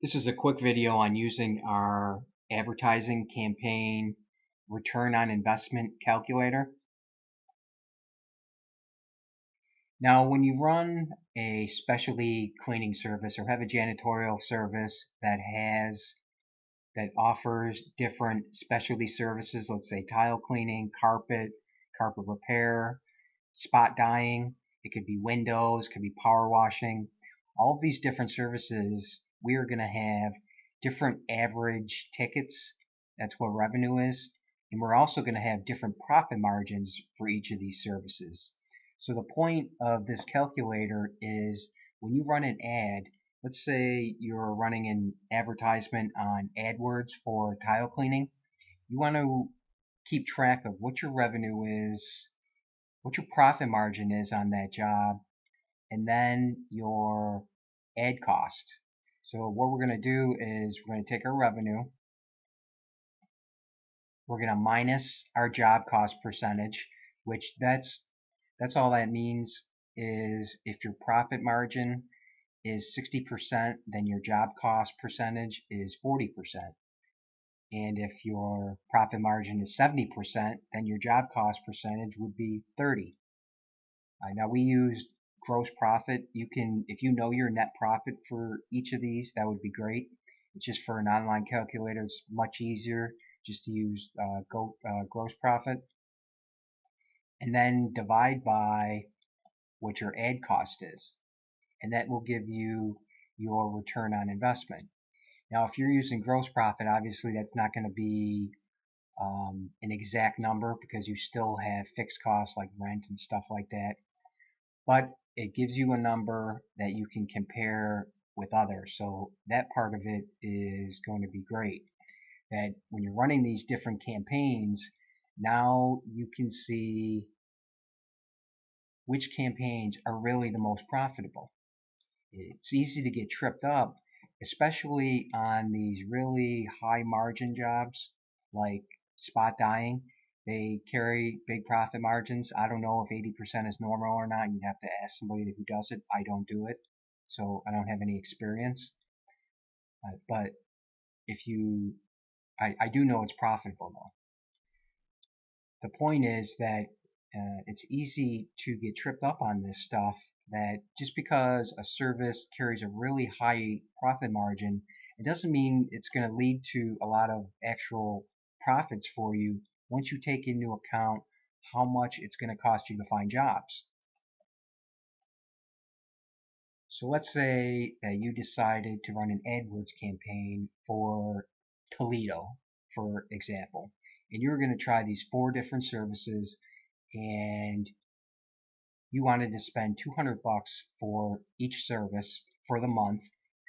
This is a quick video on using our advertising campaign return on investment calculator. Now, when you run a specialty cleaning service or have a janitorial service that offers different specialty services, let's say tile cleaning, carpet repair, spot dyeing, it could be windows, it could be power washing. All of these different services, we are going to have different average tickets. That's what revenue is. And we're also going to have different profit margins for each of these services. So the point of this calculator is when you run an ad, let's say you're running an advertisement on AdWords for tile cleaning, you want to keep track of what your revenue is, what your profit margin is on that job, and then your ad cost. So what we're going to do is we're going to take our revenue, we're going to minus our job cost percentage, which that's all that means is if your profit margin is 60%, then your job cost percentage is 40%. And if your profit margin is 70%, then your job cost percentage would be 30%. Now we used gross profit. You can, if you know your net profit for each of these, that would be great. It's just for an online calculator, it's much easier just to use gross profit. And then divide by what your ad cost is. And that will give you your return on investment. Now, if you're using gross profit, obviously that's not going to be an exact number because you still have fixed costs like rent and stuff like that. But it gives you a number that you can compare with others. So that part of it is going to be great. That when you're running these different campaigns, now you can see which campaigns are really the most profitable. It's easy to get tripped up, especially on these really high margin jobs like spot dyeing. They carry big profit margins. I don't know if 80% is normal or not. You'd have to ask somebody who does it. I don't do it, so I don't have any experience. But if you, I do know it's profitable though. The point is that it's easy to get tripped up on this stuff, that just because a service carries a really high profit margin, it doesn't mean it's going to lead to a lot of actual profits for you once you take into account how much it's going to cost you to find jobs. So let's say that you decided to run an AdWords campaign for Toledo, for example, and you're going to try these 4 different services, and you wanted to spend $200 for each service for the month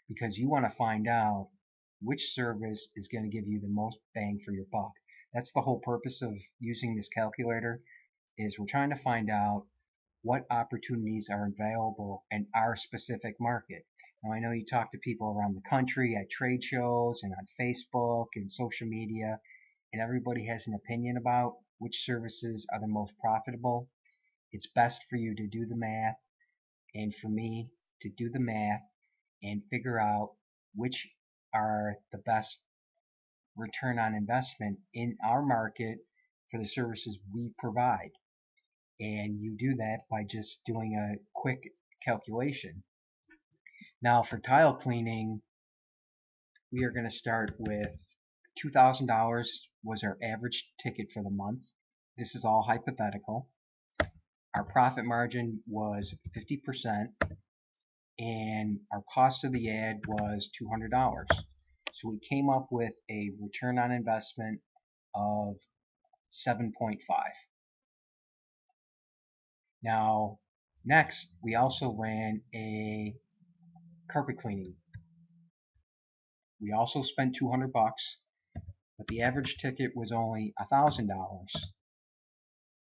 because you want to find out which service is going to give you the most bang for your buck. That's the whole purpose of using this calculator, is we're trying to find out what opportunities are available in our specific market. Now I know you talk to people around the country at trade shows and on Facebook and social media, and everybody has an opinion about which services are the most profitable. It's best for you to do the math and for me to do the math and figure out which are the best return on investment in our market for the services we provide. And you do that by just doing a quick calculation. Now for tile cleaning, we are going to start with $2,000 was our average ticket for the month. This is all hypothetical. Our profit margin was 50%, and our cost of the ad was $200. So we came up with a return on investment of 7.5. Now, next, we also ran a carpet cleaning. We also spent $200, but the average ticket was only $1,000.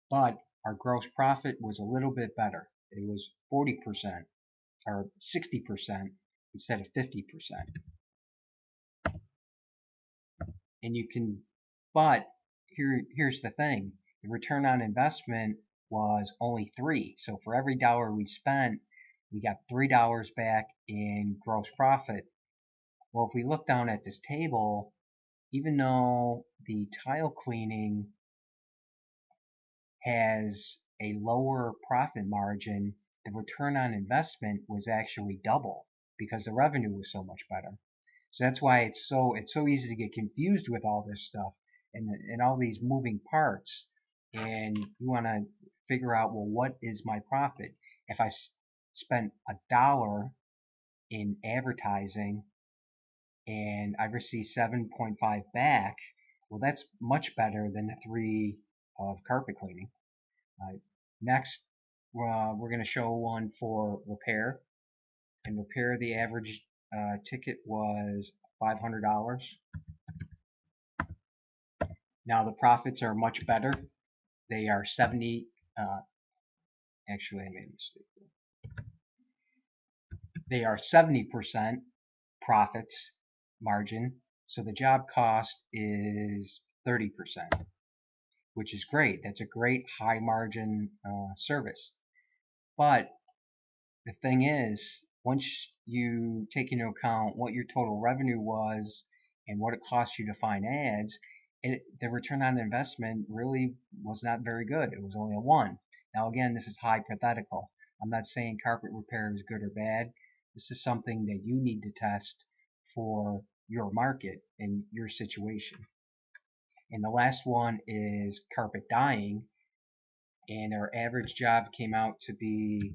But our gross profit was a little bit better. It was 40% or 60% instead of 50%. And you can, but here's the thing, the return on investment was only 3. So for every dollar we spent, we got $3 back in gross profit. Well, if we look down at this table, even though the tile cleaning has a lower profit margin, the return on investment was actually double because the revenue was so much better. So that's why it's so easy to get confused with all this stuff and all these moving parts. And you want to figure out, well, what is my profit? If I spent $1 in advertising and I receive 7.5 back, well, that's much better than the 3 of carpet cleaning. Next, we're going to show one for repair. In repair, the average ticket was $500. Now the profits are much better. They are 70. Actually, I made a mistake. They are 70% profits margin. So the job cost is 30%, which is great. That's a great high margin service. But the thing is, once you take into account what your total revenue was and what it cost you to find ads, the return on investment really was not very good. It was only a 1. Now again, this is hypothetical. I'm not saying carpet repair is good or bad. This is something that you need to test for your market and your situation. And the last one is carpet dyeing, and our average job came out to be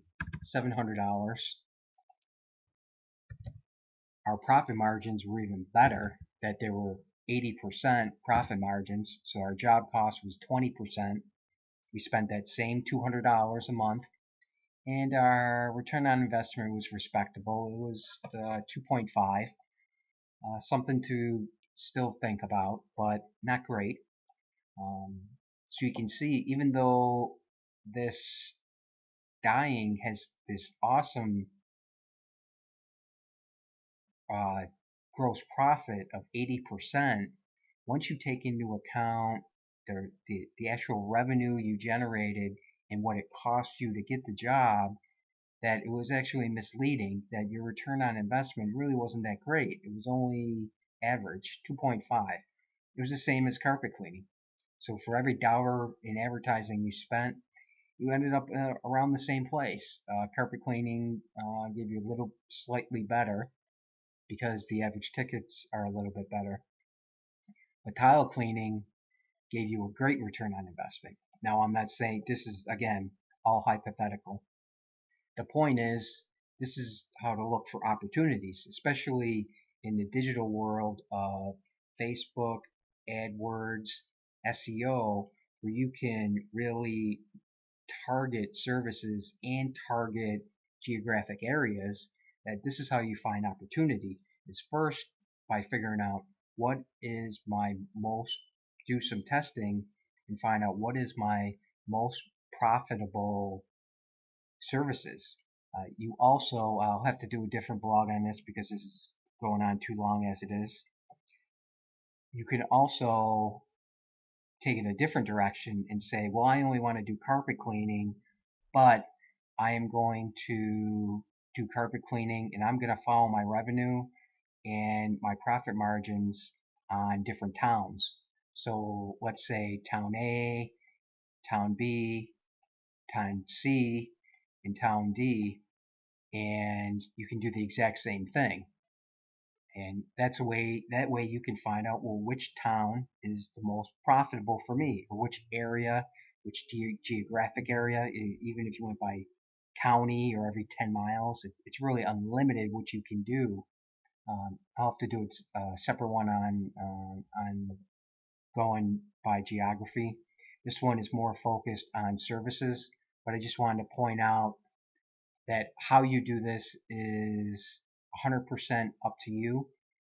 $700. Our profit margins were even better, that they were 80% profit margins. So our job cost was 20%. We spent that same $200 a month, and our return on investment was respectable. It was 2.5, something to still think about, but not great. So you can see, even though this dyeing has this awesome gross profit of 80%, once you take into account the actual revenue you generated and what it cost you to get the job, that it was actually misleading, that your return on investment really wasn't that great. It was only average, 2.5. It was the same as carpet cleaning. So for every dollar in advertising you spent, you ended up around the same place. Carpet cleaning gave you a little slightly better because the average tickets are a little bit better. But tile cleaning gave you a great return on investment. Now, I'm not saying this is, again, all hypothetical. The point is, this is how to look for opportunities, especially in the digital world of Facebook, AdWords, SEO, where you can really target services and target geographic areas. That this is how you find opportunity, is first by figuring out what is my most, do some testing and find out what is my most profitable services. You also, I'll have to do a different blog on this because this is going on too long as it is. You can also take it a different direction and say, well, I only want to do carpet cleaning, but I am going to do carpet cleaning and I'm going to follow my revenue and my profit margins on different towns. So let's say town A, town B, town C, and town D, and you can do the exact same thing. And that way you can find out, well, which town is the most profitable for me, or which area, which geographic area. Even if you went by county or every 10 miles, it's really unlimited what you can do. I'll have to do a separate one on going by geography. This one is more focused on services, but I just wanted to point out that how you do this is 100% up to you,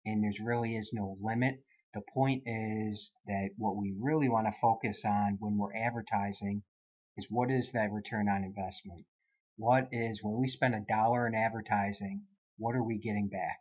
and there's really is no limit. The point is that what we really want to focus on when we're advertising is, what is that return on investment? What is, when we spend $1 in advertising, what are we getting back?